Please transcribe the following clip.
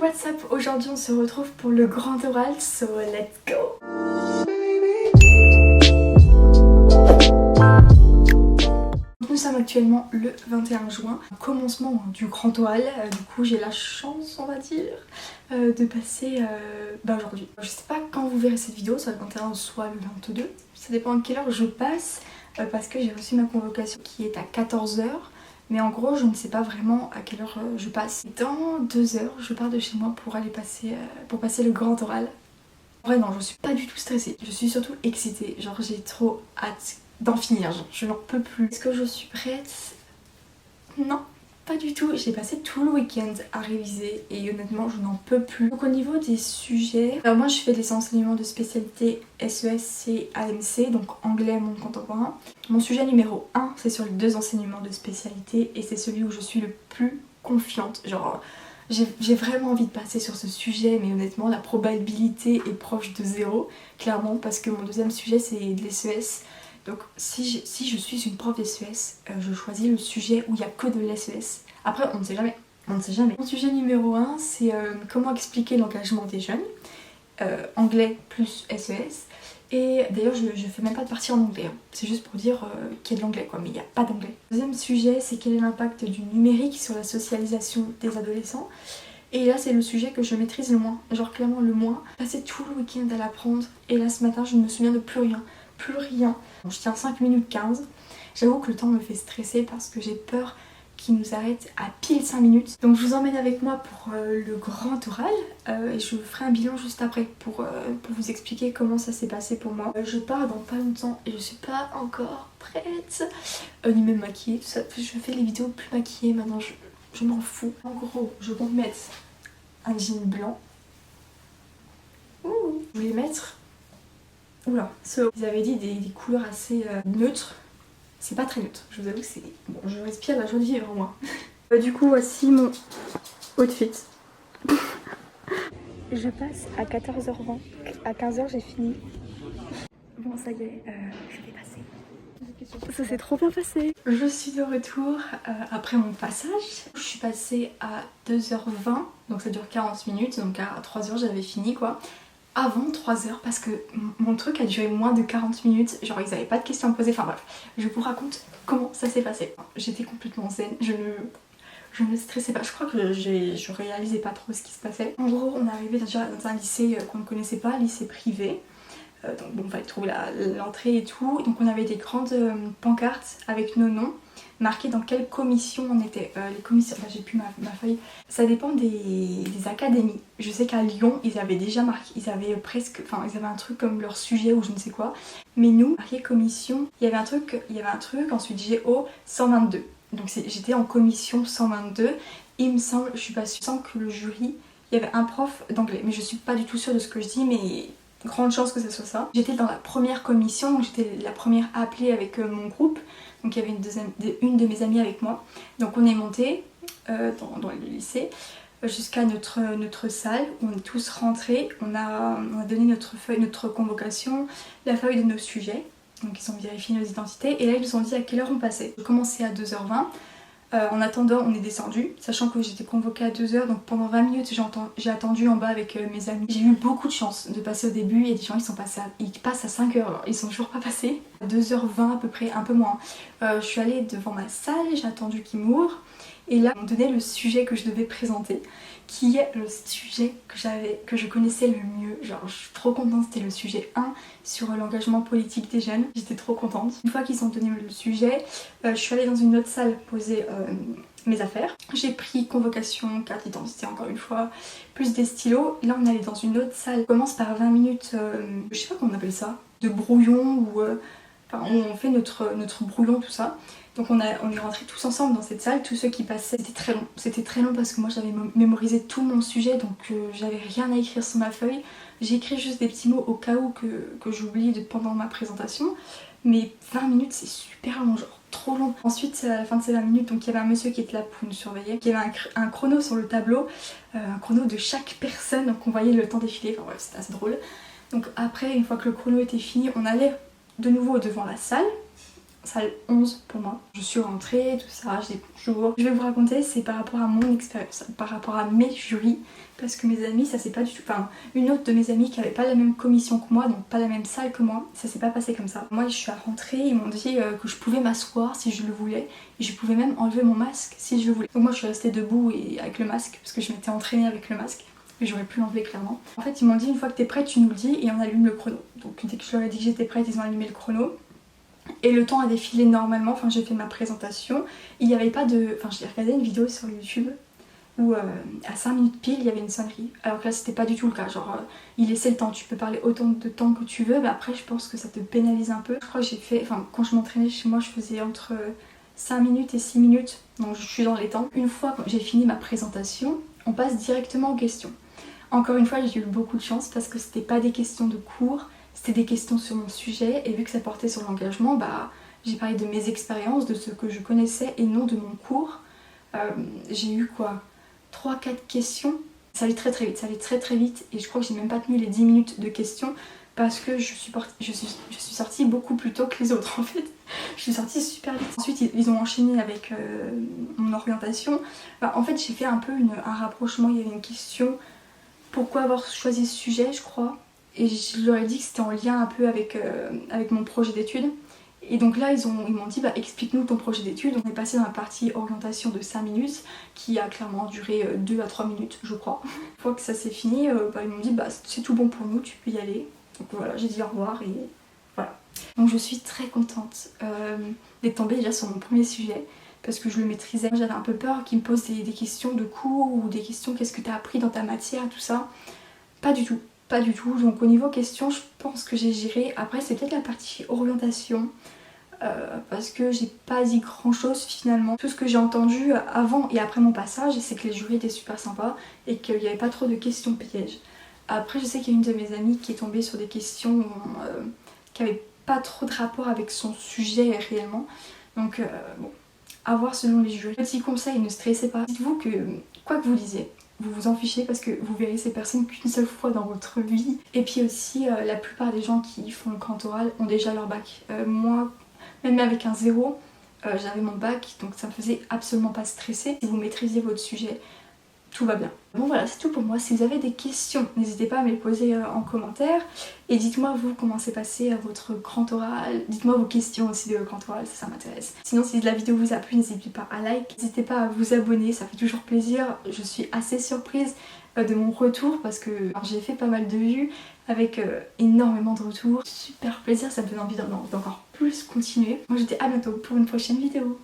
what's up? Aujourd'hui on se retrouve pour le grand oral, so let's go! Nous sommes actuellement le 21 juin, commencement du grand oral. Du coup j'ai la chance, on va dire, de passer aujourd'hui. Je sais pas quand vous verrez cette vidéo, soit le 21 soit le 22, ça dépend de quelle heure je passe, parce que j'ai reçu ma convocation qui est à 14 h. Mais en gros, je ne sais pas vraiment à quelle heure je passe. Dans 2 heures, je pars de chez moi pour aller passer le grand oral. En vrai, non, je suis pas du tout stressée. Je suis surtout excitée. Genre, j'ai trop hâte d'en finir. Genre, je n'en peux plus. Est-ce que je suis prête? Non. Pas du tout, j'ai passé tout le week-end à réviser et honnêtement je n'en peux plus. Donc au niveau des sujets, alors moi je fais des enseignements de spécialité SES et AMC, donc anglais monde contemporain. Mon sujet numéro 1 c'est sur les 2 enseignements de spécialité et c'est celui où je suis le plus confiante. Genre j'ai vraiment envie de passer sur ce sujet mais honnêtement la probabilité est proche de 0 clairement parce que mon deuxième sujet c'est de l'SES. Donc si je suis une prof d'SES, je choisis le sujet où il n'y a que de l'SES. Après on ne sait jamais, on ne sait jamais. Mon sujet numéro 1 c'est comment expliquer l'engagement des jeunes, anglais plus SES. Et d'ailleurs je fais même pas de partie en anglais, hein. C'est juste pour dire qu'il y a de l'anglais quoi, mais il n'y a pas d'anglais. Deuxième sujet c'est quel est l'impact du numérique sur la socialisation des adolescents. Et là c'est le sujet que je maîtrise le moins, genre clairement le moins. J'ai passé tout le week-end à l'apprendre et là ce matin je ne me souviens de plus rien. Je tiens 5 minutes 15. J'avoue que le temps me fait stresser parce que j'ai peur qu'il nous arrête à pile 5 minutes. Donc je vous emmène avec moi pour le grand oral et je vous ferai un bilan juste après pour vous expliquer comment ça s'est passé pour moi. Je pars dans pas longtemps et je suis pas encore prête, ni même maquillée, tout ça. Je fais les vidéos plus maquillées maintenant, je m'en fous. En gros, je compte mettre un jean blanc. Ouh. Je voulais mettre... Oula, ils avaient dit des couleurs assez neutres. C'est pas très neutre, je vous avoue que c'est... Bon, je respire la joie de vivre en moi. Du coup, voici mon outfit. Je passe à 14h20. À 15h, j'ai fini. Bon, ça y est, je vais passer. Ça s'est trop bien passé. Je suis de retour après mon passage. Je suis passée à 2h20, donc ça dure 40 minutes. Donc à 3h, j'avais fini quoi. Avant 3 h parce que mon truc a duré moins de 40 minutes, genre ils avaient pas de questions à me poser, enfin bref, je vous raconte comment ça s'est passé. J'étais complètement zen, je ne stressais pas, je crois que je réalisais pas trop ce qui se passait. En gros on est arrivé déjà dans un lycée qu'on ne connaissait pas, lycée privé, donc bon il fallait trouver l'entrée et tout, donc on avait des grandes pancartes avec nos noms, marqué dans quelle commission on était. Les commissions, là j'ai plus ma feuille, ça dépend des académies. Je sais qu'à Lyon ils avaient déjà marqué, ils avaient un truc comme leur sujet ou je ne sais quoi, mais nous, marqué commission, il y avait un truc, ensuite GO 122, donc j'étais en commission 122, il me semble, je suis pas sûre, je sens que le jury, il y avait un prof d'anglais, mais je suis pas du tout sûre de ce que je dis, mais grande chance que ce soit ça. J'étais dans la première commission, donc j'étais la première appelée avec mon groupe. Donc il y avait une de mes amies avec moi. Donc on est monté dans le lycée jusqu'à notre salle où on est tous rentrés. On a donné notre feuille, notre convocation, la feuille de nos sujets. Donc ils ont vérifié nos identités et là ils nous ont dit à quelle heure on passait. Je commençais à 2h20. En attendant on est descendu, sachant que j'étais convoquée à 2 h, donc pendant 20 minutes j'ai attendu en bas avec mes amis. J'ai eu beaucoup de chance de passer au début, il y a des gens ils passent à 5 h, alors ils sont toujours pas passés. À 2h20 à peu près, un peu moins. Je suis allée devant ma salle, j'ai attendu qu'ils m'ouvrent et là ils m'ont donné le sujet que je devais présenter, qui est le sujet que je connaissais le mieux. Genre je suis trop contente, c'était le sujet 1 sur l'engagement politique des jeunes. J'étais trop contente. Une fois qu'ils ont donné le sujet, je suis allée dans une autre salle poser mes affaires. J'ai pris convocation, carte d'identité encore une fois, plus des stylos. Là on allait dans une autre salle. On commence par 20 minutes, je sais pas comment on appelle ça, de brouillon ou... Enfin, on fait notre brouillon, tout ça. Donc on est rentrés tous ensemble dans cette salle, tous ceux qui passaient. C'était très long parce que moi j'avais mémorisé tout mon sujet, donc j'avais rien à écrire sur ma feuille. J'ai écrit juste des petits mots au cas où que j'oublie pendant ma présentation. Mais 20 minutes c'est super long, genre trop long. Ensuite à la fin de ces 20 minutes, donc il y avait un monsieur qui était là pour nous surveiller. Il y avait un chrono sur le tableau, un chrono de chaque personne, donc on voyait le temps défiler, enfin bref c'était assez drôle. Donc après, une fois que le chrono était fini, on allait de nouveau devant la salle. salle 11 pour moi. Je suis rentrée, tout ça, j'ai dit bonjour. Je vais vous raconter, c'est par rapport à mon expérience, par rapport à mes jurys, parce que mes amis, ça s'est pas du tout... Enfin, une autre de mes amies qui avait pas la même commission que moi, donc pas la même salle que moi, ça s'est pas passé comme ça. Moi, je suis rentrée, ils m'ont dit que je pouvais m'asseoir si je le voulais, et je pouvais même enlever mon masque si je le voulais. Donc moi, je suis restée debout et avec le masque, parce que je m'étais entraînée avec le masque. Et j'aurais pu l'enlever clairement. En fait, ils m'ont dit une fois que t'es prête, tu nous le dis et on allume le chrono. Donc dès que je leur ai dit que j'étais prête, ils ont allumé le chrono. Et le temps a défilé normalement, enfin j'ai fait ma présentation. Il n'y avait pas de... Enfin j'ai regardé une vidéo sur YouTube où à 5 minutes pile il y avait une sonnerie. Alors que là c'était pas du tout le cas, genre il laissait le temps, tu peux parler autant de temps que tu veux, mais après je pense que ça te pénalise un peu. Je crois que j'ai fait... Enfin quand je m'entraînais chez moi je faisais entre 5 minutes et 6 minutes, donc je suis dans les temps. Une fois que j'ai fini ma présentation, on passe directement aux questions. Encore une fois, j'ai eu beaucoup de chance parce que c'était pas des questions de cours, c'était des questions sur mon sujet et vu que ça portait sur l'engagement, bah j'ai parlé de mes expériences, de ce que je connaissais et non de mon cours. J'ai eu quoi 3-4 questions. Ça allait très vite, ça allait très vite et je crois que j'ai même pas tenu les 10 minutes de questions parce que je suis sortie beaucoup plus tôt que les autres en fait. Je suis sortie super vite. Ensuite ils ont enchaîné avec mon orientation. Bah, en fait j'ai fait un peu un rapprochement, il y avait une question... Pourquoi avoir choisi ce sujet, je crois. Et je leur ai dit que c'était en lien un peu avec mon projet d'études. Et donc là, ils m'ont dit, bah, explique-nous ton projet d'études. On est passé dans la partie orientation de 5 minutes, qui a clairement duré 2 à 3 minutes, je crois. Une fois que ça s'est fini, bah, ils m'ont dit, bah, c'est tout bon pour nous, tu peux y aller. Donc voilà, j'ai dit au revoir et voilà. Donc je suis très contente d'être tombée déjà sur mon premier sujet. Parce que je le maîtrisais. J'avais un peu peur qu'ils me posent des questions de cours ou des questions qu'est-ce que tu as appris dans ta matière, tout ça. Pas du tout, pas du tout. Donc au niveau questions, je pense que j'ai géré. Après c'est peut-être la partie orientation. Parce que j'ai pas dit grand chose finalement. Tout ce que j'ai entendu avant et après mon passage, c'est que les jurys étaient super sympas et qu'il n'y avait pas trop de questions pièges. Après je sais qu'il y a une de mes amies qui est tombée sur des questions qui n'avaient pas trop de rapport avec son sujet réellement. Donc bon... à voir selon les jurys. Petit conseil, ne stressez pas. Dites-vous que quoi que vous lisiez, vous vous en fichez parce que vous verrez ces personnes qu'une seule fois dans votre vie. Et puis aussi, la plupart des gens qui font le grand oral ont déjà leur bac. Moi, même avec un 0, j'avais mon bac, donc ça me faisait absolument pas stresser. Si vous maîtrisez votre sujet, tout va bien. Bon voilà, c'est tout pour moi. Si vous avez des questions, n'hésitez pas à me les poser en commentaire. Et dites-moi vous comment s'est passé votre grand oral. Dites-moi vos questions aussi de grand oral, ça m'intéresse. Sinon si la vidéo vous a plu, n'hésitez pas à like. N'hésitez pas à vous abonner, ça fait toujours plaisir. Je suis assez surprise de mon retour parce que j'ai fait pas mal de vues avec énormément de retours. Super plaisir, ça me donne envie d'encore plus continuer. Moi je vous dis à bientôt pour une prochaine vidéo.